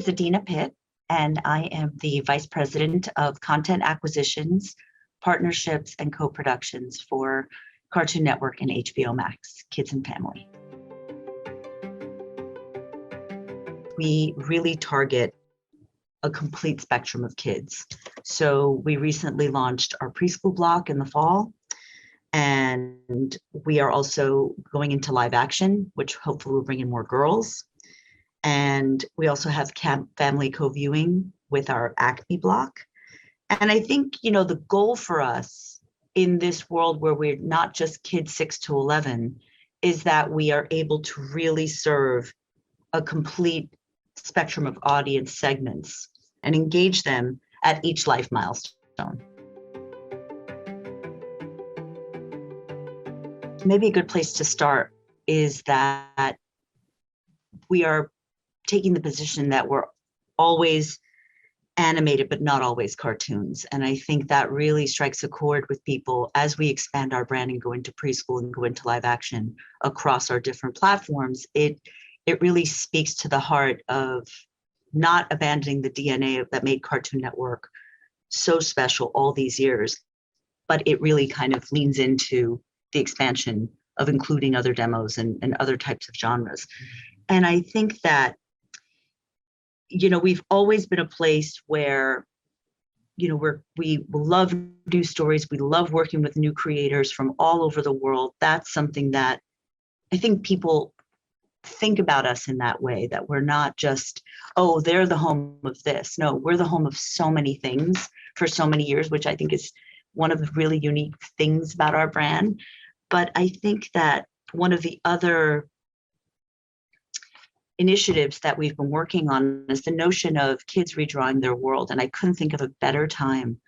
is Adina Pitt, and I am the Vice President of Content Acquisitions, Partnerships, and Co-Productions for Cartoon Network and HBO Max, Kids and Family. We really target a complete spectrum of kids. So we recently launched our preschool block in the fall, and we are also going into live action, which hopefully will bring in more girls. And we also have family co-viewing with our Acme block. And I think, the goal for us in this world where we're not just kids 6 to 11 is that we are able to really serve a complete spectrum of audience segments and engage them at each life milestone. Maybe a good place to start is that we are taking the position that we're always animated, but not always cartoons. And I think that really strikes a chord with people as we expand our brand and go into preschool and go into live action across our different platforms. It really speaks to the heart of not abandoning the DNA that made Cartoon Network so special all these years, but it really kind of leans into the expansion of including other demos and other types of genres. And I think that we've always been a place where, we love new stories. We love working with new creators from all over the world. That's something that I think people think about us in that way, that we're not just, oh, they're the home of this. No, we're the home of so many things for so many years, which I think is one of the really unique things about our brand. But I think that one of the other initiatives that we've been working on is the notion of kids redrawing their world. And I couldn't think of a better time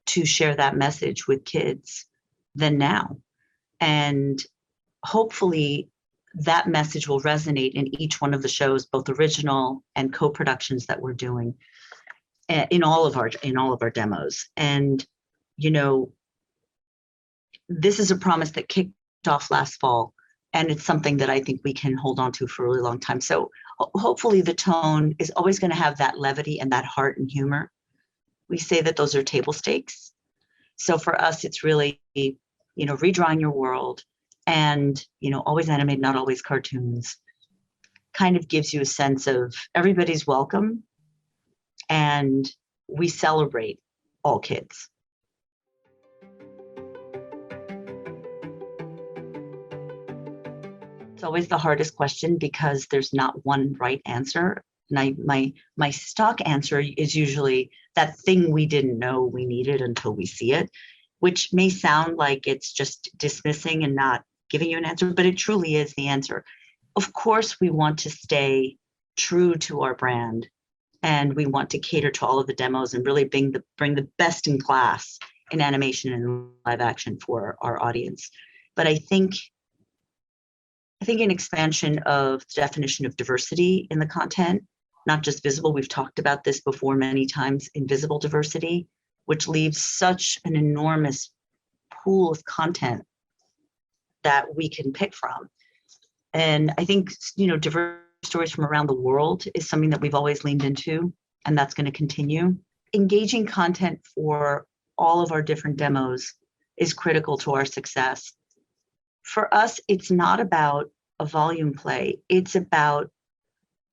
to share that message with kids than now. And hopefully that message will resonate in each one of the shows, both original and co-productions that we're doing in all of our demos. And, this is a promise that kicked off last fall. And it's something that I think we can hold on to for a really long time. So hopefully the tone is always going to have that levity and that heart and humor. We say that those are table stakes. So for us, it's really, redrawing your world and, always animated, not always cartoons, kind of gives you a sense of everybody's welcome and we celebrate all kids. It's always the hardest question because there's not one right answer. And my stock answer is usually that thing we didn't know we needed until we see it, which may sound like it's just dismissing and not giving you an answer, but it truly is the answer. Of course, we want to stay true to our brand and we want to cater to all of the demos and really bring the best in class in animation and live action for our audience. But I think an expansion of the definition of diversity in the content, not just visible. We've talked about this before many times, invisible diversity, which leaves such an enormous pool of content that we can pick from. And I think, diverse stories from around the world is something that we've always leaned into, and that's going to continue. Engaging content for all of our different demos is critical to our success. For us, it's not about a volume play. It's about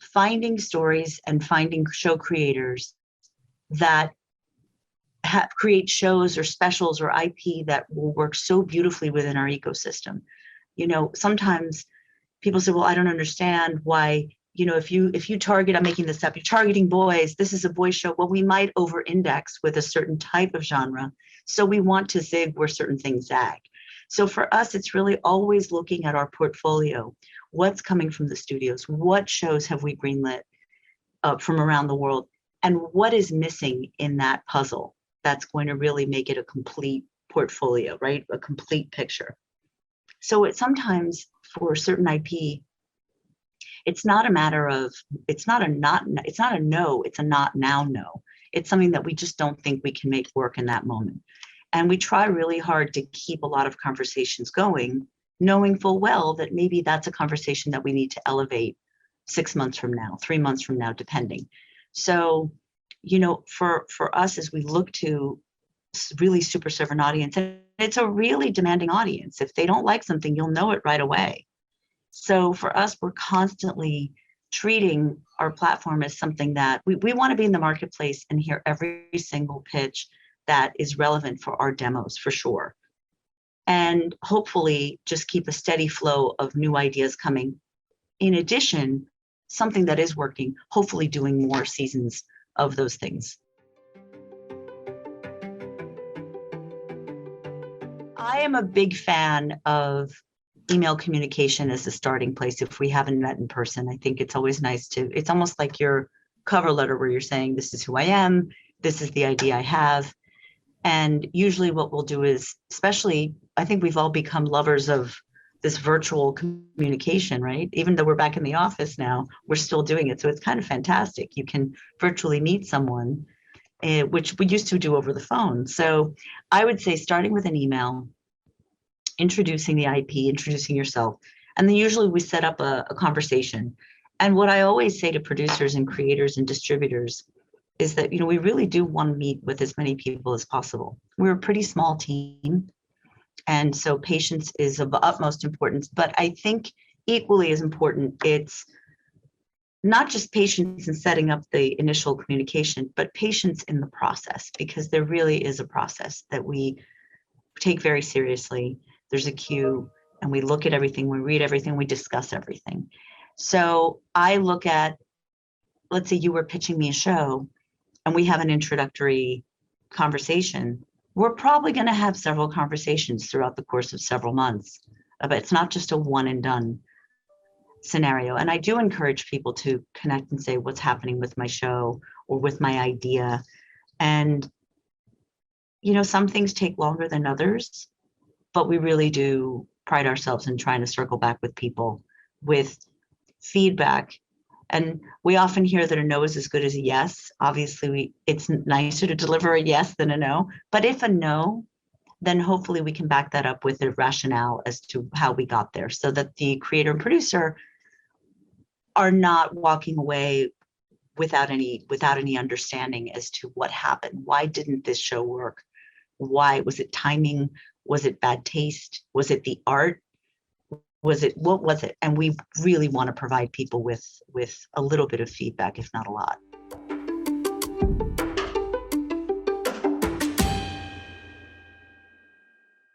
finding stories and finding show creators that create shows or specials or IP that will work so beautifully within our ecosystem. Sometimes people say, well, I don't understand why, if you target, I'm making this up, you're targeting boys, this is a boys show. Well, we might over-index with a certain type of genre. So we want to zig where certain things zag. So for us, it's really always looking at our portfolio. What's coming from the studios? What shows have we greenlit from around the world? And what is missing in that puzzle that's going to really make it a complete portfolio, right? A complete picture. So it's sometimes for certain IP, it's not a matter of, it's not a no, it's a not now no. It's something that we just don't think we can make work in that moment. And we try really hard to keep a lot of conversations going, knowing full well that maybe that's a conversation that we need to elevate 6 months from now, 3 months from now, depending. So, for us, as we look to really super serve an audience, and it's a really demanding audience. If they don't like something, you'll know it right away. So for us, we're constantly treating our platform as something that we want to be in the marketplace and hear every single pitch that is relevant for our demos, for sure. And hopefully just keep a steady flow of new ideas coming. In addition, something that is working, hopefully doing more seasons of those things. I am a big fan of email communication as a starting place if we haven't met in person. I think it's always nice it's almost like your cover letter where you're saying, this is who I am, this is the idea I have. And usually what we'll do is, especially, I think we've all become lovers of this virtual communication, right? Even though we're back in the office now, we're still doing it. So it's kind of fantastic. You can virtually meet someone, which we used to do over the phone. So I would say starting with an email, introducing the IP, introducing yourself, and then usually we set up a conversation. And what I always say to producers and creators and distributors is that, we really do want to meet with as many people as possible. We're a pretty small team, and so patience is of utmost importance. But I think equally as important, it's not just patience in setting up the initial communication, but patience in the process, because there really is a process that we take very seriously. There's a queue, and we look at everything, we read everything, we discuss everything. So I look at, let's say you were pitching me a show and we have an introductory conversation. We're probably going to have several conversations throughout the course of several months, but it's not just a one and done scenario. And I do encourage people to connect and say what's happening with my show or with my idea. And, some things take longer than others, but we really do pride ourselves in trying to circle back with people with feedback. And we often hear that a no is as good as a yes. Obviously, it's nicer to deliver a yes than a no. But if a no, then hopefully we can back that up with a rationale as to how we got there, so that the creator and producer are not walking away without any understanding as to what happened. Why didn't this show work? Why? Was it timing? Was it bad taste? Was it the art? What was it? And we really want to provide people with a little bit of feedback, if not a lot.